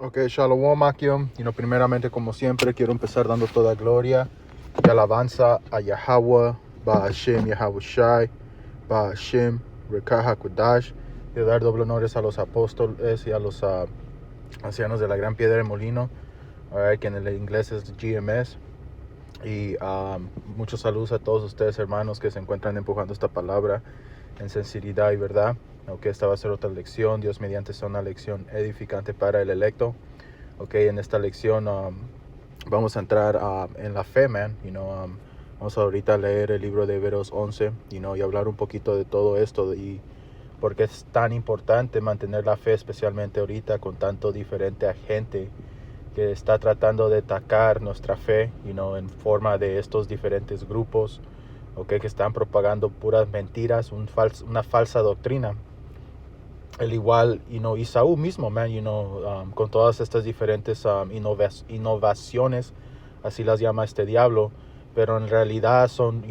Ok, Shalom Akim. Primeramente, como siempre, quiero empezar dando toda gloria y alabanza a Yahweh, Ba'ashem Yahawashi, Ba'ashem Rekah HaKodash, y dar doble honores a los apóstoles y a los ancianos de la Gran Piedra de Molino, que en el inglés es GMS. Y muchos saludos a todos ustedes, hermanos, que se encuentran empujando esta palabra en sinceridad y verdad. Aunque esta va a ser otra lección, Dios mediante sea una lección edificante para el electo. Ok, en esta lección vamos a entrar en la fe, man. Vamos ahorita a leer el libro de Hebreos 11, y hablar un poquito de todo esto y por qué es tan importante mantener la fe, especialmente ahorita con tanto diferente agente que está tratando de atacar nuestra fe, en forma de estos diferentes grupos, que están propagando puras mentiras, una falsa doctrina. El igual, Isaú mismo, man, con todas estas diferentes innovaciones, así las llama este diablo, pero en realidad son,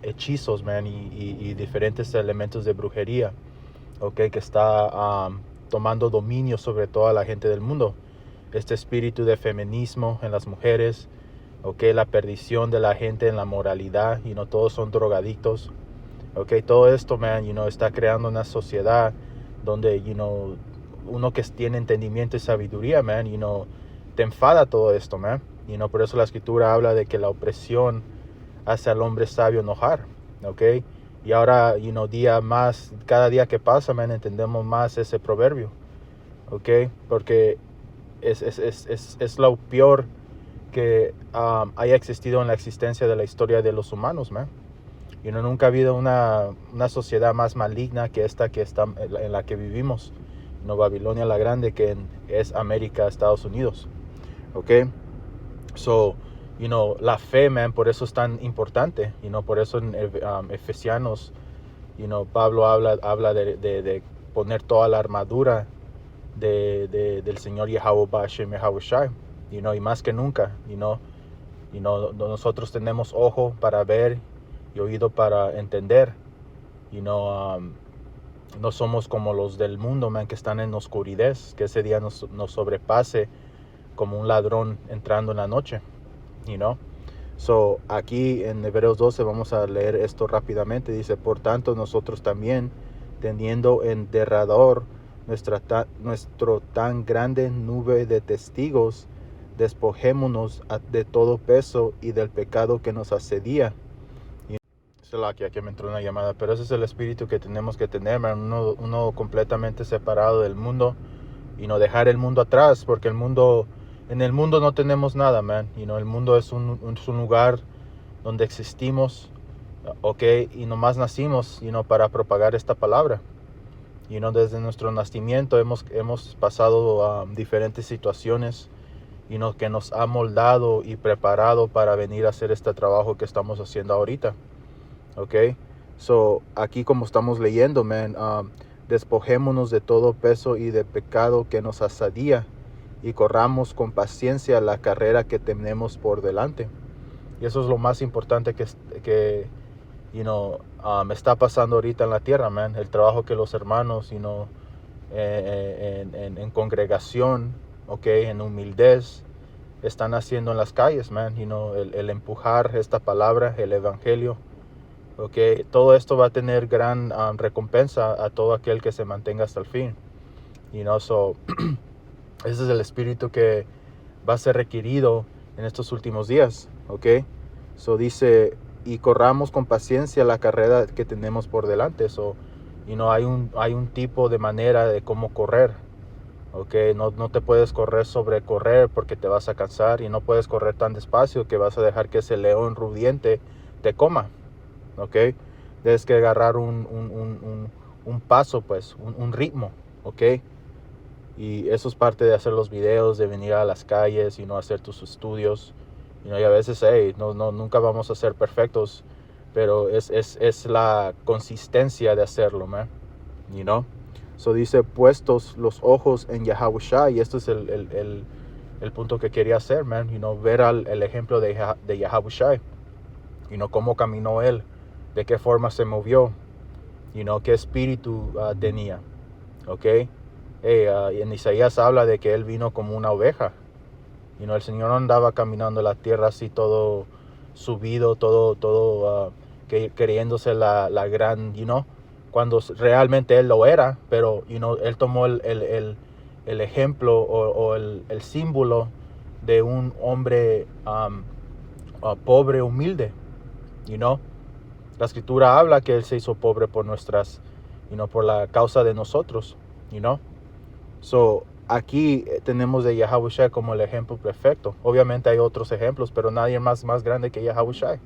hechizos, man, y diferentes elementos de brujería, que está tomando dominio sobre toda la gente del mundo. Este espíritu de feminismo en las mujeres, la perdición de la gente en la moralidad, todos son drogadictos. Todo esto, man, está creando una sociedad donde, uno que tiene entendimiento y sabiduría, man, te enfada todo esto, man. Por eso la escritura habla de que la opresión hace al hombre sabio enojar, Y ahora, cada día que pasa, man, entendemos más ese proverbio, Porque es lo peor que haya existido en la existencia de la historia de los humanos, man. Nunca ha habido una sociedad más maligna que esta que está en la que vivimos. Babilonia la Grande, que es América, Estados Unidos. So, la fe, man, por eso es tan importante. Por eso en Efesianos, Pablo habla de poner toda la armadura del Señor Yahweh Ba'ashem Yahawashi. Y más que nunca, nosotros tenemos ojo para ver y oído para entender. No somos como los del mundo, man, que están en oscuridad, que ese día nos sobrepase como un ladrón entrando en la noche. So, aquí en Hebreos 12 vamos a leer esto rápidamente. Dice: por tanto, nosotros también, teniendo en derredor nuestro tan grande nube de testigos, despojémonos de todo peso y del pecado que nos asedía. Aquí me entró una llamada, pero ese es el espíritu que tenemos que tener, man. Uno completamente separado del mundo, y no dejar el mundo atrás, porque en el mundo no tenemos nada, man. El mundo es un lugar donde existimos, y nomás nacimos, para propagar esta palabra. Desde nuestro nacimiento hemos pasado diferentes situaciones, que nos ha moldado y preparado para venir a hacer este trabajo que estamos haciendo ahorita. So, aquí como estamos leyendo, man, despojémonos de todo peso y de pecado que nos asadía, y corramos con paciencia la carrera que tenemos por delante. Y eso es lo más importante que está pasando ahorita en la tierra, man. El trabajo que los hermanos, en congregación, en humildad, están haciendo en las calles, man. El empujar esta palabra, el evangelio. Todo esto va a tener gran recompensa a todo aquel que se mantenga hasta el fin. So, ese es el espíritu que va a ser requerido en estos últimos días. So dice: y corramos con paciencia la carrera que tenemos por delante. So, hay un tipo de manera de cómo correr. No te puedes sobre correr, porque te vas a cansar, y no puedes correr tan despacio que vas a dejar que ese león rugiente te coma. Tienes que agarrar un paso, pues, un ritmo. Y eso es parte de hacer los videos, de venir a las calles, hacer tus estudios. Y a veces, nunca vamos a ser perfectos, pero es la consistencia de hacerlo, man. So dice: puestos los ojos en Yahawashi. Y esto es el punto que quería hacer, man. Ver el ejemplo de Yahawashi. Cómo caminó él, de qué forma se movió, qué espíritu tenía. En Isaías habla de que él vino como una oveja. El Señor no andaba caminando la tierra así todo subido, todo queriéndose la gran, cuando realmente Él lo era, pero, Él tomó el ejemplo o el símbolo de un hombre pobre, humilde, you know. La Escritura habla que Él se hizo pobre por por la causa de nosotros, you know. So, aquí tenemos de Yahawashi como el ejemplo perfecto. Obviamente hay otros ejemplos, pero nadie más grande que Yahawashi.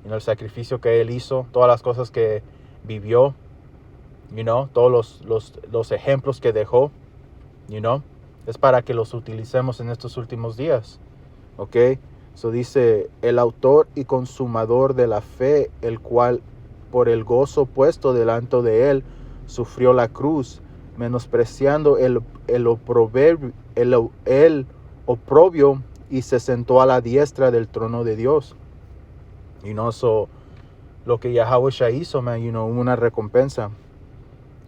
El sacrificio que Él hizo, todas las cosas que vivió, todos los ejemplos que dejó, es para que los utilicemos en estos últimos días. ¿Ok? So dice, el autor y consumador de la fe, el cual por el gozo puesto delante de Él, sufrió la cruz, menospreciando el oprobio, y se sentó a la diestra del trono de Dios. So, lo que Yahawashi hizo, una recompensa.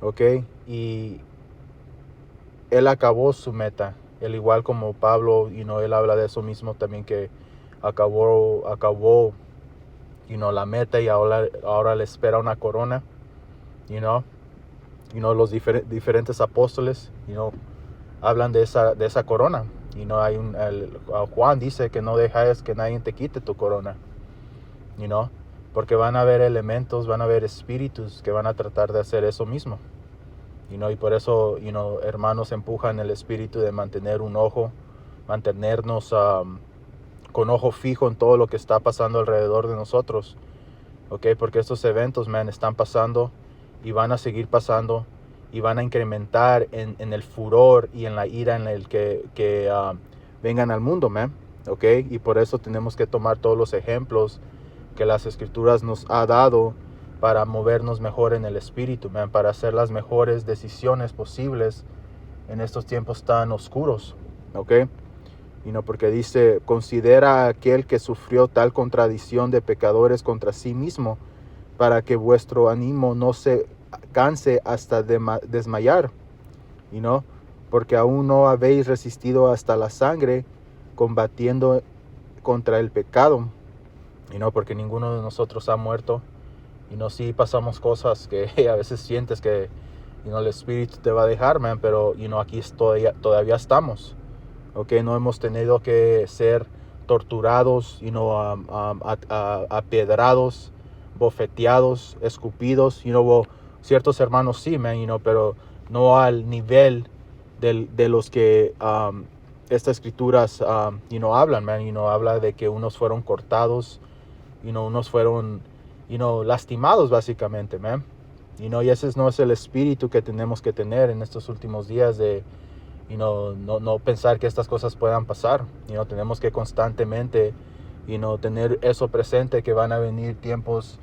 Ok, y Él acabó su meta. Él, igual como Pablo, Él habla de eso mismo también, que acabó la meta, y ahora le espera una corona. Los diferentes apóstoles, hablan de esa corona. Juan dice que no dejes que nadie te quite tu corona. Porque van a haber elementos, van a haber espíritus que van a tratar de hacer eso mismo. Y por eso, hermanos, empujan el espíritu de mantenernos con ojo fijo en todo lo que está pasando alrededor de nosotros. Porque estos eventos, están pasando y van a seguir pasando, y van a incrementar en el furor y en la ira en el que vengan al mundo, y por eso tenemos que tomar todos los ejemplos que las Escrituras nos ha dado para movernos mejor en el espíritu, para hacer las mejores decisiones posibles en estos tiempos tan oscuros. Porque dice, considera a aquel que sufrió tal contradicción de pecadores contra sí mismo, para que vuestro ánimo no se canse hasta desmayar. Porque aún no habéis resistido hasta la sangre, combatiendo contra el pecado. Porque ninguno de nosotros ha muerto. Sí pasamos cosas que a veces sientes que el espíritu te va a dejar, pero aquí todavía estamos. No hemos tenido que ser torturados, apiedrados, bofeteados, escupidos. Hubo ciertos hermanos sí, pero no al nivel de los que estas escrituras hablan, habla de que unos fueron cortados, unos fueron lastimados básicamente, y ese no es el espíritu que tenemos que tener en estos últimos días, de no pensar que estas cosas puedan pasar. Tenemos que constantemente tener eso presente, que van a venir tiempos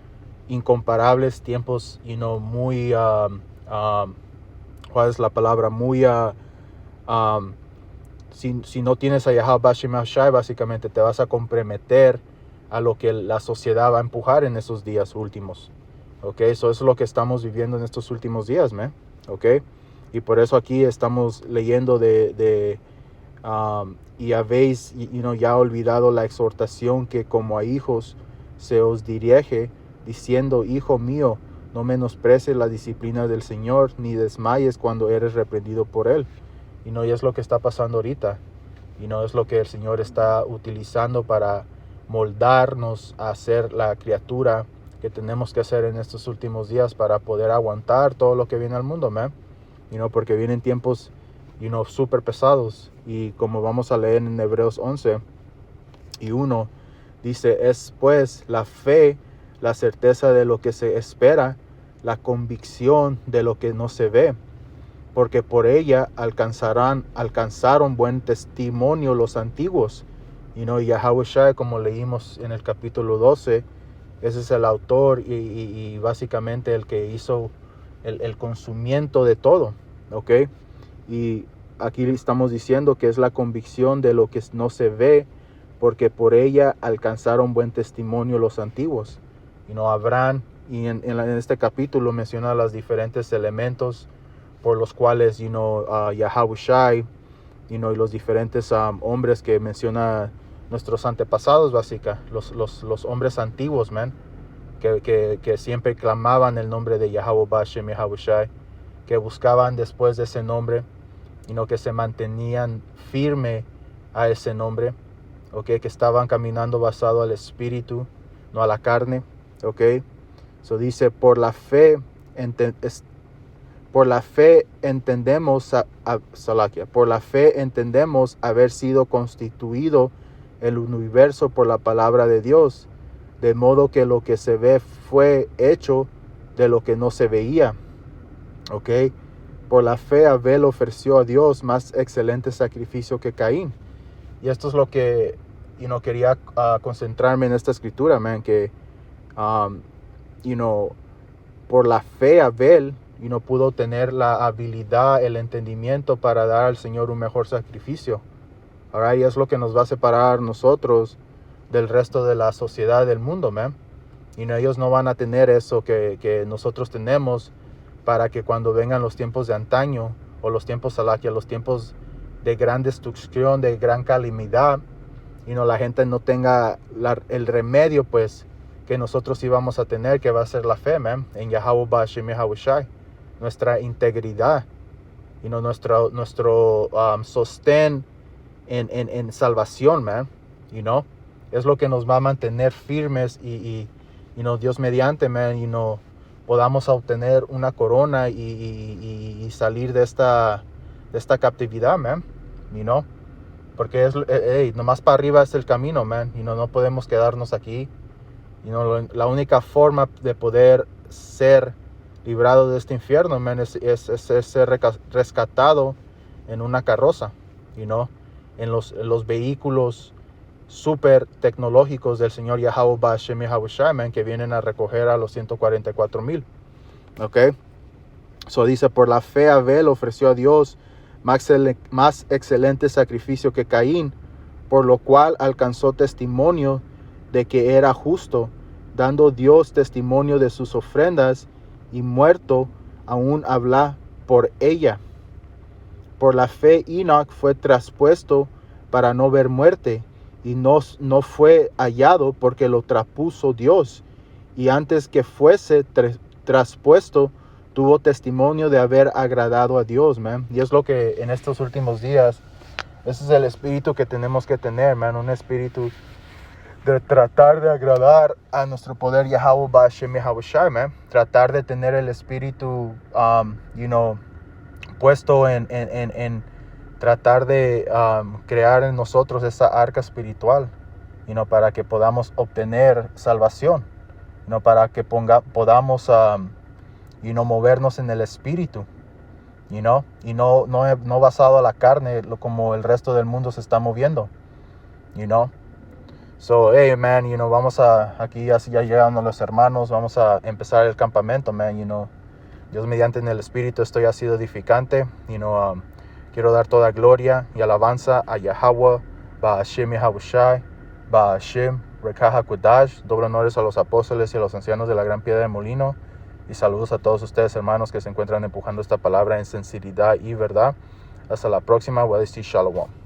incomparables, tiempos muy ¿cuál es la palabra? Muy si no tienes a Yahweh Bashim Shai, básicamente te vas a comprometer a lo que la sociedad va a empujar en esos días últimos. Eso es lo que estamos viviendo en estos últimos días, y por eso aquí estamos leyendo y habéis ya olvidado la exhortación que como a hijos se os dirige, diciendo, hijo mío, no menosprecies la disciplina del Señor, ni desmayes cuando eres reprendido por Él. Y es lo que está pasando ahorita. Es lo que el Señor está utilizando para moldarnos a ser la criatura que tenemos que hacer en estos últimos días, para poder aguantar todo lo que viene al mundo, porque vienen tiempos, súper pesados. Y como vamos a leer en Hebreos 11:1, dice, es pues la fe, la certeza de lo que se espera, la convicción de lo que no se ve, porque por ella alcanzaron buen testimonio los antiguos. Y Yahawashi, como leímos en el capítulo 12, ese es el autor y básicamente el que hizo el consumimiento de todo. Y aquí estamos diciendo que es la convicción de lo que no se ve, porque por ella alcanzaron buen testimonio los antiguos. Abraham, y en este capítulo menciona los diferentes elementos, por los cuales, Yahawashi, y los diferentes hombres que menciona nuestros antepasados, los hombres antiguos, man, que siempre clamaban el nombre de Yahweh Bashem Yahawashi, que buscaban después de ese nombre, que se mantenían firme a ese nombre, que estaban caminando basado al espíritu, no a la carne, So dice, por la fe entendemos por la fe entendemos haber sido constituido el universo por la palabra de Dios, de modo que lo que se ve fue hecho de lo que no se veía. Por la fe Abel ofreció a Dios más excelente sacrificio que Caín. Y esto es lo que quería concentrarme en esta escritura, man, que por la fe Abel pudo tener la habilidad, el entendimiento para dar al Señor un mejor sacrificio. Y es lo que nos va a separar nosotros del resto de la sociedad del mundo, man. Ellos no van a tener eso que nosotros tenemos, para que cuando vengan los tiempos de antaño, o los tiempos los tiempos de gran destrucción, de gran calamidad, la gente no tenga el remedio, pues, que nosotros íbamos a tener, que va a ser la fe, man, en Yahweh Bashem Yahawashi, nuestra integridad, nuestro sostén en salvación, man, es lo que nos va a mantener firmes y Dios mediante, man, podamos obtener una corona y salir de esta captividad, man, porque nomás para arriba es el camino, man, no podemos quedarnos aquí. La única forma de poder ser librado de este infierno, man, es ser rescatado en una carroza, en los vehículos super tecnológicos del Señor Yahweh Bashem Yahawashi, man, que vienen a recoger a los 144,000. So dice, por la fe Abel ofreció a Dios más excelente sacrificio que Caín, por lo cual alcanzó testimonio de que era justo, dando Dios testimonio de sus ofrendas, y muerto aún habla por ella. Por la fe Enoch fue traspuesto para no ver muerte, y no fue hallado porque lo traspuso Dios, y antes que fuese traspuesto tuvo testimonio de haber agradado a Dios, man. Y es lo que en estos últimos días, ese es el espíritu que tenemos que tener, man, un espíritu de tratar de agradar a nuestro poder Yahweh Bashem Yahawashi, man. Tratar de tener el espíritu puesto en tratar de crear en nosotros esa arca espiritual, para que podamos obtener salvación, para que podamos movernos en el espíritu, y no basado a la carne, como el resto del mundo se está moviendo, So, hey, man, vamos aquí ya llegando los hermanos, vamos a empezar el campamento, man, Dios mediante en el espíritu estoy así edificante, quiero dar toda gloria y alabanza a Yahweh Bashem Yahawashi, Bashem Rekaha Kudash. Doble honores a los apóstoles y a los ancianos de la gran piedra de molino, y saludos a todos ustedes, hermanos, que se encuentran empujando esta palabra en sinceridad y verdad. Hasta la próxima. Shalom.